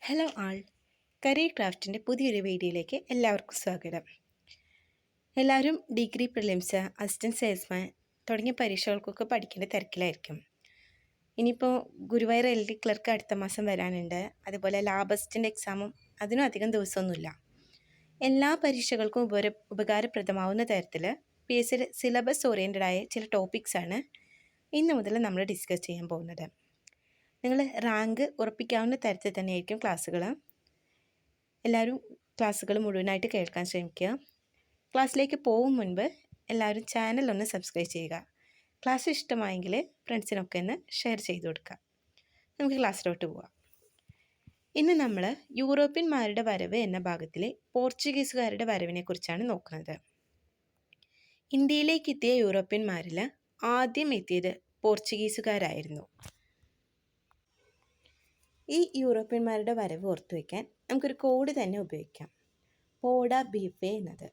Hello ആൾ, career ക്രാഫ്റ്റിൻ്റെ പുതിയൊരു വീഡിയോയിലേക്ക് എല്ലാവർക്കും സ്വാഗതം. എല്ലാവരും ഡിഗ്രി പ്രിലിംസ്, അസിസ്റ്റൻറ്റ് സെയിൽസ്മാൻ തുടങ്ങിയ പരീക്ഷകൾക്കൊക്കെ പഠിക്കേണ്ട തിരക്കിലായിരിക്കും. ഇനിയിപ്പോൾ ഗുരുവായൂർ LD ക്ലർക്ക് അടുത്ത മാസം വരാനുണ്ട്. അതുപോലെ ലാബ് അസിസ്റ്റൻ്റ് എക്സാമും അതിനും അധികം ദിവസമൊന്നുമില്ല. എല്ലാ പരീക്ഷകൾക്കും ഉപകാരപ്രദമാവുന്ന തരത്തിൽ PSC സിലബസ് ഓറിയൻറ്റഡായ ചില ടോപ്പിക്സാണ് ഇന്ന് മുതൽ നമ്മൾ ഡിസ്കസ് ചെയ്യാൻ പോകുന്നത്. നിങ്ങൾ റാങ്ക് ഉറപ്പിക്കാവുന്ന തരത്തിൽ തന്നെയായിരിക്കും ക്ലാസ്സുകൾ. എല്ലാവരും ക്ലാസ്സുകൾ മുഴുവനായിട്ട് കേൾക്കാൻ ശ്രമിക്കുക. ക്ലാസ്സിലേക്ക് പോകും മുൻപ് എല്ലാവരും ചാനൽ സബ്സ്ക്രൈബ് ചെയ്യുക. ക്ലാസ് ഇഷ്ടമായെങ്കിൽ ഫ്രണ്ട്സിനൊക്കെ ഒന്ന് ഷെയർ ചെയ്ത് കൊടുക്കുക. നമുക്ക് ക്ലാസ്സിലോട്ട് പോവാം. ഇന്ന് നമ്മൾ യൂറോപ്യന്മാരുടെ വരവ് എന്ന ഭാഗത്തിലെ പോർച്ചുഗീസുകാരുടെ വരവിനെക്കുറിച്ചാണ് നോക്കുന്നത്. ഇന്ത്യയിലേക്ക് എത്തിയ യൂറോപ്യന്മാരിൽ ആദ്യം എത്തിയത് പോർച്ചുഗീസുകാരായിരുന്നു. ഈ യൂറോപ്യന്മാരുടെ വരവ് ഓർത്തു വയ്ക്കാൻ നമുക്കൊരു കോഡ് തന്നെ ഉപയോഗിക്കാം. പോഡ ബീഫെ എന്നത്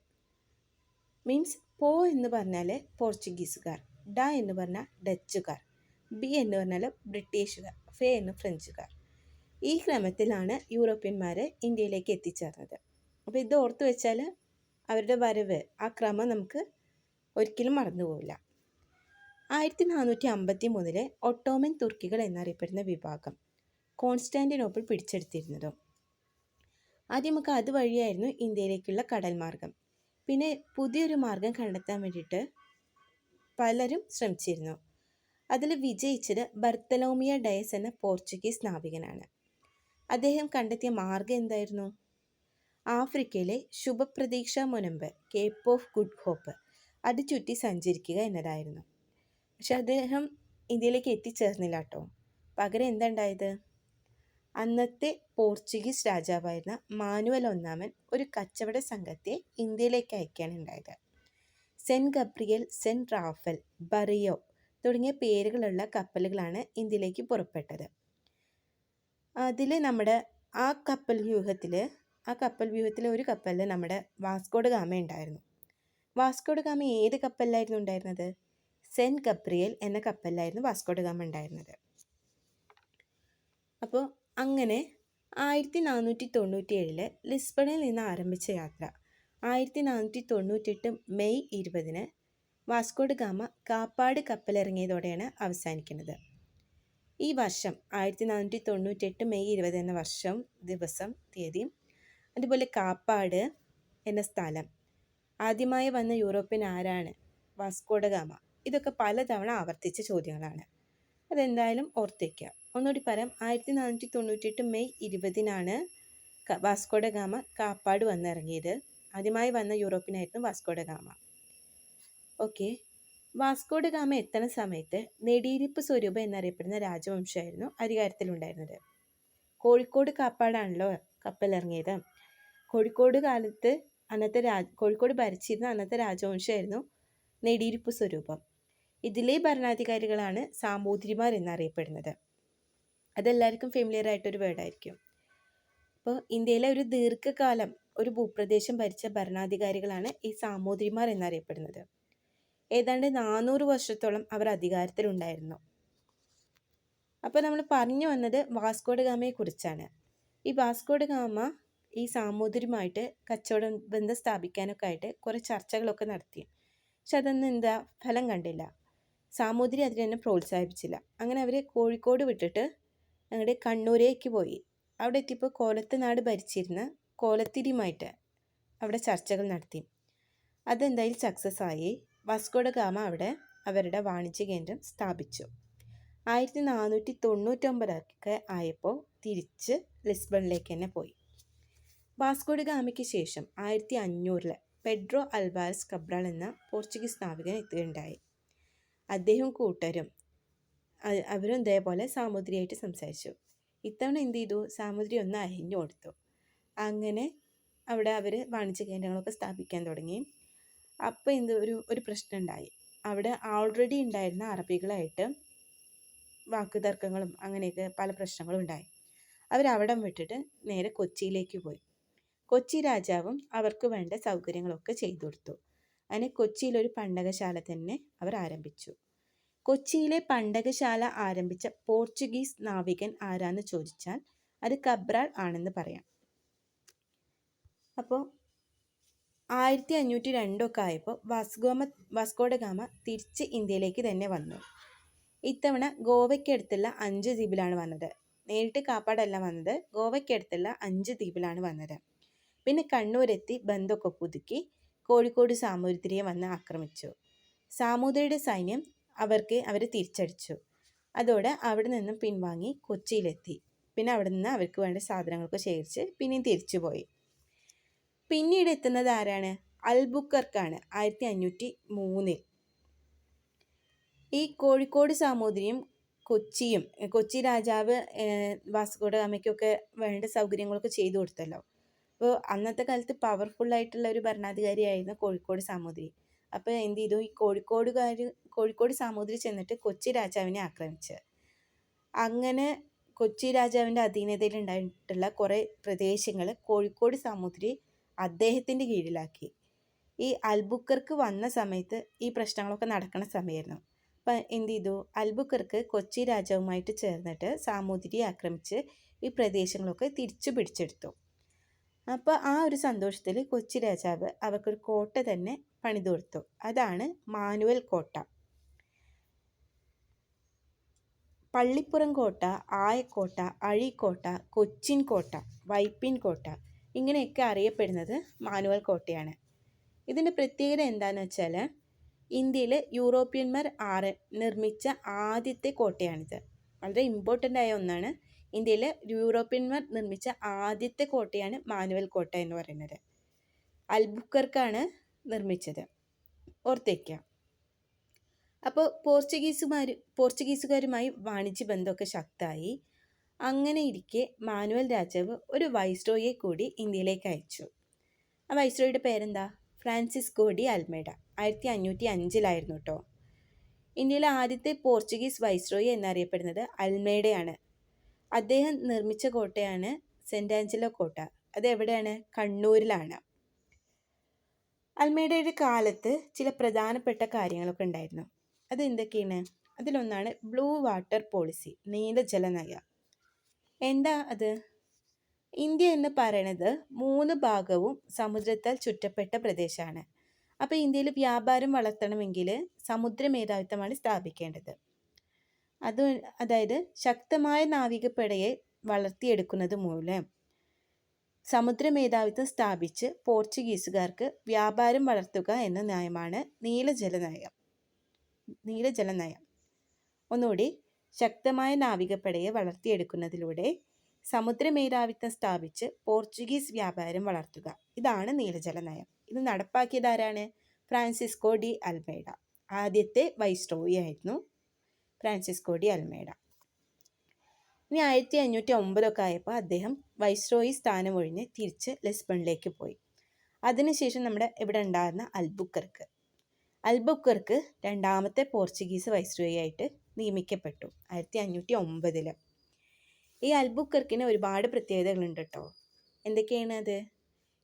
മീൻസ് പോ എന്ന് പറഞ്ഞാൽ പോർച്ചുഗീസുകാർ, ഡ എന്ന് പറഞ്ഞാൽ ഡച്ചുകാർ, ബി എന്ന് പറഞ്ഞാൽ ബ്രിട്ടീഷുകാർ, ഫെ എന്ന് ഫ്രഞ്ചുകാർ. ഈ ക്രമത്തിലാണ് യൂറോപ്യന്മാർ ഇന്ത്യയിലേക്ക് എത്തിച്ചേർന്നത്. അപ്പോൾ ഇത് ഓർത്തു വെച്ചാൽ അവരുടെ വരവ്, ആ ക്രമം നമുക്ക് ഒരിക്കലും മറന്നുപോകില്ല. 1453 ഒട്ടോമൻ തുർക്കികൾ എന്നറിയപ്പെടുന്ന വിഭാഗം കോൺസ്റ്റാന്റിനോപ്പിൾ പിടിച്ചെടുത്തിരുന്നതും. ആദ്യം നമുക്ക് അതുവഴിയായിരുന്നു ഇന്ത്യയിലേക്കുള്ള കടൽ മാർഗം. പിന്നെ പുതിയൊരു മാർഗം കണ്ടെത്താൻ വേണ്ടിയിട്ട് പലരും ശ്രമിച്ചിരുന്നു. അതിൽ വിജയിച്ചത് ബർത്തലോമിയ ഡയസ് എന്ന പോർച്ചുഗീസ് നാവികനാണ്. അദ്ദേഹം കണ്ടെത്തിയ മാർഗം എന്തായിരുന്നു? ആഫ്രിക്കയിലെ ശുഭപ്രതീക്ഷ മുനമ്പ്, കേപ്പ് ഓഫ് ഗുഡ് ഹോപ്പ്, അത് ചുറ്റി സഞ്ചരിക്കുക എന്നതായിരുന്നു. പക്ഷെ അദ്ദേഹം ഇന്ത്യയിലേക്ക് എത്തിച്ചേർന്നില്ല കേട്ടോ. പകരം എന്തുണ്ടായത്? അന്നത്തെ പോർച്ചുഗീസ് രാജാവായിരുന്ന മാനുവൽ ഒന്നാമൻ ഒരു കച്ചവട സംഘത്തെ ഇന്ത്യയിലേക്ക് അയക്കുകയാണ് ഉണ്ടായത്. സെൻറ്റ് ഗബ്രിയൽ, സെൻറ്റ് റാഫൽ, ബറിയോ തുടങ്ങിയ പേരുകളുള്ള കപ്പലുകളാണ് ഇന്ത്യയിലേക്ക് പുറപ്പെട്ടത്. അതിൽ നമ്മുടെ ആ കപ്പൽ വ്യൂഹത്തിൽ ഒരു കപ്പലിൽ നമ്മുടെ വാസ്കോഡ ഗാമ ഉണ്ടായിരുന്നു. വാസ്കോഡ ഗാമ ഏത് കപ്പലിലായിരുന്നു ഉണ്ടായിരുന്നത്? സെൻറ്റ് ഗബ്രിയൽ എന്ന കപ്പലിലായിരുന്നു വാസ്കോഡ ഗാമ ഉണ്ടായിരുന്നത്. അപ്പോൾ അങ്ങനെ 1497 ലിസ്ബണിൽ നിന്ന് ആരംഭിച്ച യാത്ര 1498 മെയ് 20 വാസ്കോഡ ഗാമ കാപ്പാട് കപ്പലിറങ്ങിയതോടെയാണ് അവസാനിക്കുന്നത്. ഈ വർഷം 1498 മെയ് 20 എന്ന ദിവസം തീയതിയും അതുപോലെ കാപ്പാട് എന്ന സ്ഥലം, ആദ്യമായി വന്ന യൂറോപ്യൻ ആരാണ്? Vasco da Gama. ഇതൊക്കെ പലതവണ ആവർത്തിച്ച ചോദ്യങ്ങളാണ്. അതെന്തായാലും ഓർത്തേക്കുക. ഒന്നുകൂടി പറയാം. 1498 മെയ് 20 വാസ്കോഡ ഗാമ കാപ്പാട് വന്നിറങ്ങിയത്. ആദ്യമായി വന്ന യൂറോപ്പിനായിരുന്നു Vasco da Gama. Okay. Vasco da Gama എത്തുന്ന സമയത്ത് നെടിയിരിപ്പ് സ്വരൂപം എന്നറിയപ്പെടുന്ന രാജവംശമായിരുന്നു അധികാരത്തിലുണ്ടായിരുന്നത്. കോഴിക്കോട് കാപ്പാടാണല്ലോ കപ്പലിറങ്ങിയത്. കോഴിക്കോട് ഭരിച്ചിരുന്ന അന്നത്തെ രാജവംശമായിരുന്നു നെടിയിരിപ്പ് സ്വരൂപം. ഇതിലെ ഭരണാധികാരികളാണ് സാമൂതിരിമാർ എന്നറിയപ്പെടുന്നത്. അതെല്ലാവർക്കും ഫെമിലിയർ ആയിട്ടൊരു വേർഡായിരിക്കും. അപ്പോൾ ഇന്ത്യയിലെ ഒരു ദീർഘകാലം ഒരു ഭൂപ്രദേശം ഭരിച്ച ഭരണാധികാരികളാണ് ഈ സാമൂതിരിമാർ എന്നറിയപ്പെടുന്നത്. ഏതാണ്ട് 400 വർഷത്തോളം അവർ അധികാരത്തിലുണ്ടായിരുന്നു. അപ്പോൾ നമ്മൾ പറഞ്ഞു വന്നത് വാസ്കോഡ ഗാമയെ കുറിച്ചാണ്. ഈ വാസ്കോഡ ഗാമ ഈ സാമൂതിരിയുമായിട്ട് കച്ചവട ബന്ധം സ്ഥാപിക്കാനൊക്കെ ആയിട്ട് കുറേ ചർച്ചകളൊക്കെ നടത്തി. പക്ഷെ അതൊന്നും ഫലം കണ്ടില്ല. സാമൂതിരി അതിനെ പ്രോത്സാഹിപ്പിച്ചില്ല. അങ്ങനെ അവർ കോഴിക്കോട് വിട്ടിട്ട് ഞങ്ങളുടെ കണ്ണൂരേക്ക് പോയി. അവിടെ എത്തിയപ്പോൾ കോലത്തുനാട് ഭരിച്ചിരുന്ന കോലത്തിരിയുമായിട്ട് അവിടെ ചർച്ചകൾ നടത്തി. അതെന്തായാലും സക്സസ് ആയി. വാസ്കോഡ ഗാമ അവിടെ അവരുടെ വാണിജ്യ കേന്ദ്രം സ്ഥാപിച്ചു. 1499 ആയപ്പോൾ തിരിച്ച് ലിസ്ബണിലേക്ക് തന്നെ പോയി. വാസ്കോഡ ഗാമയ്ക്ക് ശേഷം 1500 പെഡ്രോ അൽവാരസ് കബ്രാൾ എന്ന പോർച്ചുഗീസ് നാവികൻ എത്തുകയുണ്ടായി. അദ്ദേഹം കൂട്ടരും അവരും ഇതേപോലെ സാമൂതിരിയായിട്ട് സംസാരിച്ചു. ഇത്തവണ എന്ത് ചെയ്തു? സാമൂതിരി ഒന്ന് അയഞ്ഞു കൊടുത്തു. അങ്ങനെ അവിടെ അവർ വാണിജ്യ കേന്ദ്രങ്ങളൊക്കെ സ്ഥാപിക്കാൻ തുടങ്ങി. അപ്പോൾ ഒരു പ്രശ്നം ഉണ്ടായി. അവിടെ ഓൾറെഡി ഉണ്ടായിരുന്ന അറബികളായിട്ട് വാക്കുതർക്കങ്ങളും അങ്ങനെയൊക്കെ പല പ്രശ്നങ്ങളും ഉണ്ടായി. അവരവിടം വിട്ടിട്ട് നേരെ കൊച്ചിയിലേക്ക് പോയി. കൊച്ചി രാജാവും അവർക്ക് വേണ്ട സൗകര്യങ്ങളൊക്കെ ചെയ്തു കൊടുത്തു. അങ്ങനെ കൊച്ചിയിലൊരു പണ്ടകശാല തന്നെ അവർ ആരംഭിച്ചു. കൊച്ചിയിലെ പണ്ടകശാല ആരംഭിച്ച പോർച്ചുഗീസ് നാവികൻ ആരാന്ന് ചോദിച്ചാൽ അത് കബ്രാൾ ആണെന്ന് പറയാം. അപ്പോൾ 1502 ആയപ്പോൾ വാസ്കോഡ ഗാമ തിരിച്ച് ഇന്ത്യയിലേക്ക് തന്നെ വന്നു. ഇത്തവണ ഗോവയ്ക്കടുത്തുള്ള 5 ദ്വീപിലാണ് വന്നത്. നേരിട്ട് കാപ്പാടല്ല വന്നത്, ഗോവയ്ക്കടുത്തുള്ള 5 ദ്വീപിലാണ് വന്നത്. പിന്നെ കണ്ണൂരെത്തി ബന്ധമൊക്കെ പുതുക്കി കോഴിക്കോട് സാമൂതിരിയെ വന്ന് ആക്രമിച്ചു. സാമൂതിരിയുടെ സൈന്യം അവരെ തിരിച്ചടിച്ചു. അതോടെ അവിടെ നിന്നും പിൻവാങ്ങി കൊച്ചിയിലെത്തി. പിന്നെ അവിടെ നിന്ന് അവർക്ക് വേണ്ട സാധനങ്ങളൊക്കെ ശേഖരിച്ച് പിന്നെയും തിരിച്ചുപോയി. പിന്നീട് എത്തുന്നത് ആരാണ്? അൽബുക്കർക്കാണ് 1503. ഈ കോഴിക്കോട് സാമൂതിരിയും കൊച്ചി രാജാവ് വാസ്കോഡ ഗാമയ്ക്കൊക്കെ വേണ്ട സൗകര്യങ്ങളൊക്കെ ചെയ്തു കൊടുത്തല്ലോ. അപ്പോൾ അന്നത്തെ കാലത്ത് പവർഫുള്ളായിട്ടുള്ള ഒരു ഭരണാധികാരിയായിരുന്നു കോഴിക്കോട് സാമൂതിരി. അപ്പോൾ എന്ത് ചെയ്തു? ഈ കോഴിക്കോട് സാമൂതിരി ചെന്നിട്ട് കൊച്ചി രാജാവിനെ ആക്രമിച്ച്. അങ്ങനെ കൊച്ചി രാജാവിൻ്റെ അധീനതയിൽ ഉണ്ടായിട്ടുള്ള കുറേ പ്രദേശങ്ങൾ കോഴിക്കോട് സാമൂതിരി അദ്ദേഹത്തിൻ്റെ കീഴിലാക്കി. ഈ അൽബുക്കർക്ക് വന്ന സമയത്ത് ഈ പ്രശ്നങ്ങളൊക്കെ നടക്കുന്ന സമയമായിരുന്നു. അപ്പം എന്ത് ചെയ്തു? അൽബുക്കർക്ക് കൊച്ചി രാജാവുമായിട്ട് ചേർന്നിട്ട് സാമൂതിരിയെ ആക്രമിച്ച് ഈ പ്രദേശങ്ങളൊക്കെ തിരിച്ചു പിടിച്ചെടുത്തു. അപ്പോൾ ആ ഒരു സന്തോഷത്തിൽ കൊച്ചി രാജാവ് അവർക്കൊരു കോട്ട തന്നെ പണിതു കൊടുത്തു. അതാണ് മാനുവൽ കോട്ട. പള്ളിപ്പുറം കോട്ട, ആയക്കോട്ട, അഴീക്കോട്ട, കൊച്ചിൻ കോട്ട, വൈപ്പിൻ കോട്ട ഇങ്ങനെയൊക്കെ അറിയപ്പെടുന്നത് മാനുവൽ കോട്ടയാണ്. ഇതിൻ്റെ പ്രത്യേകത എന്താണെന്ന് വെച്ചാൽ ഇന്ത്യയിൽ യൂറോപ്യന്മാർ നിർമ്മിച്ച ആദ്യത്തെ കോട്ടയാണിത്. വളരെ ഇമ്പോർട്ടൻ്റ് ആയ ഒന്നാണ്. ഇന്ത്യയിൽ യൂറോപ്യന്മാർ നിർമ്മിച്ച ആദ്യത്തെ കോട്ടയാണ് മാനുവൽ കോട്ട എന്ന് പറയുന്നത്. അൽബുക്കർക്കാണ് നിർമ്മിച്ചത്, ഓർത്തേക്കുക. അപ്പോൾ പോർച്ചുഗീസുകാരുമായി വാണിജ്യ ബന്ധമൊക്കെ ശക്തമായി. അങ്ങനെ ഇരിക്കെ മാനുവൽ രാജാവ് ഒരു വൈസ്രോയെ കൂടി ഇന്ത്യയിലേക്ക് അയച്ചു. ആ വൈസ്രോയുടെ പേരെന്താ? Francisco de Almeida. 1505 കേട്ടോ. ഇന്ത്യയിലെ ആദ്യത്തെ പോർച്ചുഗീസ് വൈസ്രോയി എന്നറിയപ്പെടുന്നത് അൽമേഡയാണ്. അദ്ദേഹം നിർമ്മിച്ച കോട്ടയാണ് സെൻറ്റ് ആഞ്ചലോ കോട്ട. അത് എവിടെയാണ്? കണ്ണൂരിലാണ്. അൽമേഡയുടെ കാലത്ത് ചില പ്രധാനപ്പെട്ട കാര്യങ്ങളൊക്കെ ഉണ്ടായിരുന്നു. അത് എന്തൊക്കെയാണ്? അതിലൊന്നാണ് ബ്ലൂ വാട്ടർ പോളിസി, നീലജല നയം. എന്താ അത്? ഇന്ത്യ എന്ന് പറയുന്നത് 3 ഭാഗവും സമുദ്രത്താൽ ചുറ്റപ്പെട്ട പ്രദേശമാണ്. അപ്പോൾ ഇന്ത്യയിൽ വ്യാപാരം വളർത്തണമെങ്കിൽ സമുദ്ര മേധാവിത്വമാണ് സ്ഥാപിക്കേണ്ടത്. അതായത് ശക്തമായ നാവികപ്പടയെ വളർത്തിയെടുക്കുന്നത് മൂലം സമുദ്ര മേധാവിത്വം സ്ഥാപിച്ച് പോർച്ചുഗീസുകാർക്ക് വ്യാപാരം വളർത്തുക എന്ന നയമാണ് നീലജല നയം. ഒന്നുകൂടി, ശക്തമായ നാവികപ്പടയെ വളർത്തിയെടുക്കുന്നതിലൂടെ സമുദ്ര മേധാവിത്വം സ്ഥാപിച്ച് പോർച്ചുഗീസ് വ്യാപാരം വളർത്തുക. ഇതാണ് നീലജല നയം. ഇത് നടപ്പാക്കിയത് ആരാണ്? Francisco de Almeida. ആദ്യത്തെ വൈസ്രോയി ആയിരുന്നു ഫ്രാൻസിസ്കോ ഡി അൽമേഡ. ഇനി 1509 ആയപ്പോൾ അദ്ദേഹം വൈസ്രോയി സ്ഥാനം ഒഴിഞ്ഞ് തിരിച്ച് ലിസ്ബണിലേക്ക് പോയി. അതിനുശേഷം നമ്മുടെ ഇവിടെ ഉണ്ടായിരുന്ന അൽബുക്കർക്ക് രണ്ടാമത്തെ പോർച്ചുഗീസ് വൈസ്രോയി ആയിട്ട് നിയമിക്കപ്പെട്ടു 1509. ഈ അൽബുക്കർക്കിന് ഒരുപാട് പ്രത്യേകതകളുണ്ട് കേട്ടോ. എന്തൊക്കെയാണ് അത്?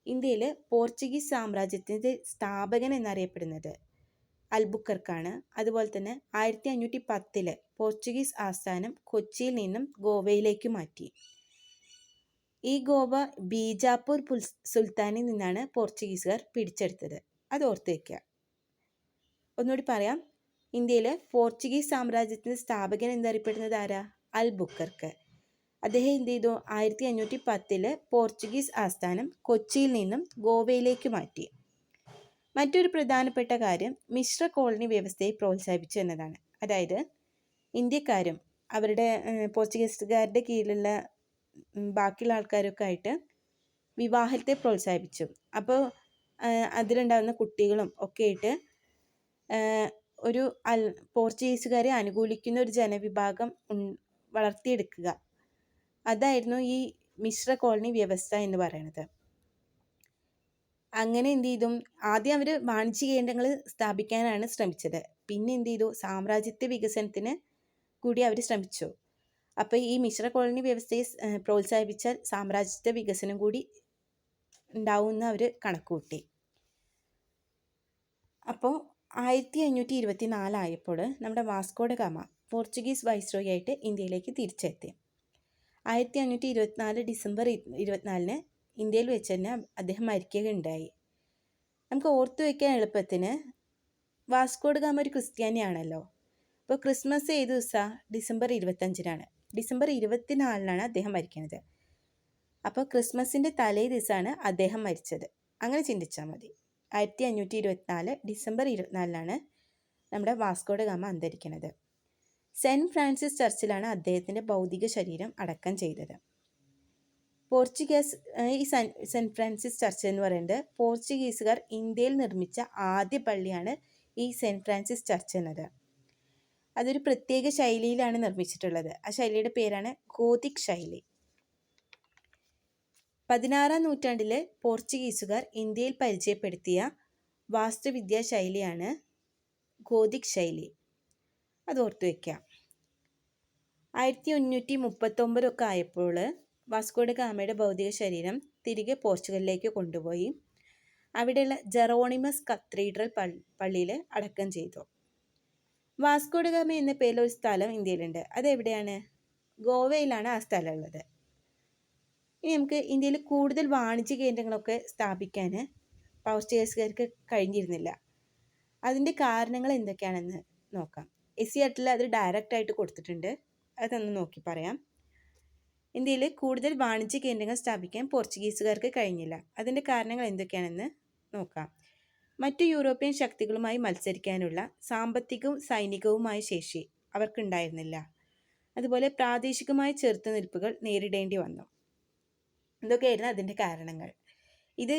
ഇന്ത്യയിൽ പോർച്ചുഗീസ് സാമ്രാജ്യത്തിൻ്റെ സ്ഥാപകൻ എന്നറിയപ്പെടുന്നത് അൽബുക്കർക്കാണ്. അതുപോലെ തന്നെ 1510 പോർച്ചുഗീസ് ആസ്ഥാനം കൊച്ചിയിൽ നിന്നും ഗോവയിലേക്ക് മാറ്റി. ഈ ഗോവ ബീജാപ്പൂർ സുൽത്താനിൽ നിന്നാണ് പോർച്ചുഗീസുകാർ പിടിച്ചെടുത്തത്. അത് ഓർത്ത് വയ്ക്കുക. ഒന്നുകൂടി പറയാം. ഇന്ത്യയിലെ പോർച്ചുഗീസ് സാമ്രാജ്യത്തിൻ്റെ സ്ഥാപകൻ എന്നറിയപ്പെടുന്നത് ആരാ? അൽബുക്കർക്ക്. അദ്ദേഹം എന്ത് ചെയ്തു? 1510 പോർച്ചുഗീസ് ആസ്ഥാനം കൊച്ചിയിൽ നിന്നും ഗോവയിലേക്ക് മാറ്റി. മറ്റൊരു പ്രധാനപ്പെട്ട കാര്യം മിശ്ര കോളനി വ്യവസ്ഥയെ പ്രോത്സാഹിപ്പിച്ചു എന്നതാണ്. അതായത് ഇന്ത്യക്കാരും അവരുടെ പോർച്ചുഗീസുകാരുടെ കീഴിലുള്ള ബാക്കിയുള്ള ആൾക്കാരൊക്കെ ആയിട്ട് വിവാഹത്തെ പ്രോത്സാഹിപ്പിച്ചു. അപ്പോൾ അതിലുണ്ടാകുന്ന കുട്ടികളും ഒക്കെ ആയിട്ട് ഒരു പോർച്ചുഗീസുകാരെ അനുകൂലിക്കുന്ന ഒരു ജനവിഭാഗം വളർത്തിയെടുക്കുക. അതായിരുന്നു ഈ മിശ്ര കോളനി വ്യവസ്ഥ എന്ന് പറയുന്നത്. അങ്ങനെ എന്ത് ചെയ്തു? ആദ്യം അവർ വാണിജ്യ കേന്ദ്രങ്ങൾ സ്ഥാപിക്കാനാണ് ശ്രമിച്ചത്. പിന്നെ എന്ത് ചെയ്തു? സാമ്രാജ്യത്വ വികസനത്തിന് കൂടി അവർ ശ്രമിച്ചു. അപ്പോൾ ഈ മിശ്ര കോളനി വ്യവസ്ഥയെ പ്രോത്സാഹിപ്പിച്ചാൽ സാമ്രാജ്യത്വ വികസനം കൂടി ഉണ്ടാവുമെന്ന് അവർ കണക്കുകൂട്ടി. അപ്പോൾ 1524 ആയപ്പോൾ നമ്മുടെ വാസ്കോഡ ഗാമ പോർച്ചുഗീസ് വൈസ്രോയി ആയിട്ട് ഇന്ത്യയിലേക്ക് തിരിച്ചെത്തി. 1524 ഡിസംബർ 24 ഇന്ത്യയിൽ വെച്ച് തന്നെ അദ്ദേഹം മരിക്കുകയുണ്ടായി. നമുക്ക് ഓർത്തു വയ്ക്കാൻ എളുപ്പത്തിന് വാസ്കോഡ ഗാമ ഒരു ക്രിസ്ത്യാനിയാണല്ലോ. അപ്പോൾ ക്രിസ്മസ് ഏത് ദിവസമാണ്? ഡിസംബർ 25-നാണ്. ഡിസംബർ 24-നാണ് അദ്ദേഹം മരിക്കുന്നത്. അപ്പോൾ ക്രിസ്മസിൻ്റെ തലേ ദിവസമാണ് അദ്ദേഹം മരിച്ചത്. അങ്ങനെ ചിന്തിച്ചാൽ മതി. 1524 ഡിസംബർ 24-നാണ് നമ്മുടെ വാസ്കോഡ ഗാമ അന്തരിക്കുന്നത്. സെൻറ്റ് ഫ്രാൻസിസ് ചർച്ചിലാണ് അദ്ദേഹത്തിൻ്റെ ഭൗതിക ശരീരം അടക്കം ചെയ്തത്. ഈ സെൻറ്റ് ഫ്രാൻസിസ് ചർച്ച് എന്ന് പറയുന്നത് പോർച്ചുഗീസുകാർ ഇന്ത്യയിൽ നിർമ്മിച്ച ആദ്യ പള്ളിയാണ് ഈ സെൻറ്റ് ഫ്രാൻസിസ് ചർച്ച് എന്നത്. അതൊരു പ്രത്യേക ശൈലിയിലാണ് നിർമ്മിച്ചിട്ടുള്ളത്. ആ ശൈലിയുടെ പേരാണ് ഗോതിക് ശൈലി. 16-ാം നൂറ്റാണ്ടിൽ പോർച്ചുഗീസുകാർ ഇന്ത്യയിൽ പരിചയപ്പെടുത്തിയ വാസ്തുവിദ്യാ ശൈലിയാണ് ഗോതിക് ശൈലി. അത് ഓർത്തു വയ്ക്കാം. 1539 ഒക്കെ ആയപ്പോൾ വാസ്കോഡ ഗാമയുടെ ഭൗതിക ശരീരം തിരികെ പോർച്ചുഗലിലേക്ക് കൊണ്ടുപോയി അവിടെയുള്ള ജെറോണിമസ് കത്തീഡ്രൽ പള്ളിയിൽ അടക്കം ചെയ്തു. വാസ്കോഡ ഗാമ എന്ന പേരിൽ ഒരു സ്ഥലം ഇന്ത്യയിലുണ്ട്. അതെവിടെയാണ്? ഗോവയിലാണ് ആ സ്ഥലം ഉള്ളത്. ഇനി നമുക്ക് ഇന്ത്യയിൽ കൂടുതൽ വാണിജ്യ കേന്ദ്രങ്ങളൊക്കെ സ്ഥാപിക്കാൻ പോർച്ചുഗീസുകാർക്ക് കഴിഞ്ഞിരുന്നില്ല. അതിൻ്റെ കാരണങ്ങൾ എന്തൊക്കെയാണെന്ന് നോക്കാം. എസ്സിയാട്ടിൽ അത് ഡയറക്റ്റായിട്ട് കൊടുത്തിട്ടുണ്ട്. അതൊന്ന് നോക്കി പറയാം. ഇന്ത്യയിൽ കൂടുതൽ വാണിജ്യ കേന്ദ്രങ്ങൾ സ്ഥാപിക്കാൻ പോർച്ചുഗീസുകാർക്ക് കഴിഞ്ഞില്ല. അതിൻ്റെ കാരണങ്ങൾ എന്തൊക്കെയാണെന്ന് നോക്കാം. മറ്റു യൂറോപ്യൻ ശക്തികളുമായി മത്സരിക്കാനുള്ള സാമ്പത്തികവും സൈനികവുമായ ശേഷി അവർക്കുണ്ടായിരുന്നില്ല. അതുപോലെ പ്രാദേശികമായ ചെറുത്തുനിൽപ്പുകൾ നേരിടേണ്ടി വന്നു. ഇതൊക്കെയായിരുന്നു അതിൻ്റെ കാരണങ്ങൾ. ഇത്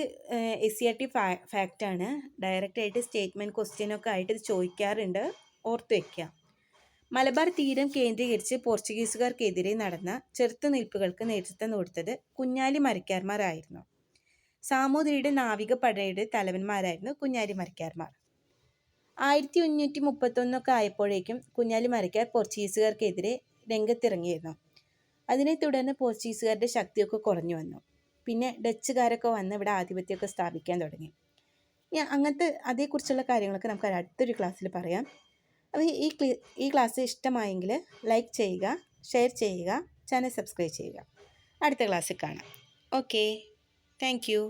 SCERT ഫാക്റ്റാണ്. ഡയറക്റ്റായിട്ട് സ്റ്റേറ്റ്മെൻറ്റ് ക്വസ്റ്റ്യനൊക്കെ ആയിട്ട് ഇത് ചോദിക്കാറുണ്ട്. ഓർത്തു വയ്ക്കുക. മലബാർ തീരം കേന്ദ്രീകരിച്ച് പോർച്ചുഗീസുകാർക്കെതിരെ നടന്ന ചെറുത്തുനിൽപ്പുകൾക്ക് നേതൃത്വം കൊടുത്തത് കുഞ്ഞാലി മരക്കാർമാരായിരുന്നു. സാമൂതിരിയുടെ നാവിക പടയുടെ തലവന്മാരായിരുന്നു കുഞ്ഞാലി മരക്കാർമാർ. 1531 ഒക്കെ ആയപ്പോഴേക്കും കുഞ്ഞാലി മരക്കാർ പോർച്ചുഗീസുകാർക്കെതിരെ രംഗത്തിറങ്ങിയിരുന്നു. അതിനെ തുടർന്ന് പോർച്ചുഗീസുകാരുടെ ശക്തിയൊക്കെ കുറഞ്ഞു വന്നു. പിന്നെ ഡച്ചുകാരൊക്കെ വന്ന് ഇവിടെ ആധിപത്യമൊക്കെ സ്ഥാപിക്കാൻ തുടങ്ങി. അങ്ങനത്തെ അതേക്കുറിച്ചുള്ള കാര്യങ്ങളൊക്കെ നമുക്ക് അടുത്തൊരു ക്ലാസ്സിൽ പറയാം. അപ്പോൾ ഈ ക്ലാസ് ഇഷ്ടമായെങ്കിൽ ലൈക്ക് ചെയ്യുക, ഷെയർ ചെയ്യുക, ചാനൽ സബ്സ്ക്രൈബ് ചെയ്യുക. അടുത്ത ക്ലാസ്സിൽ കാണാം. Okay, thank you.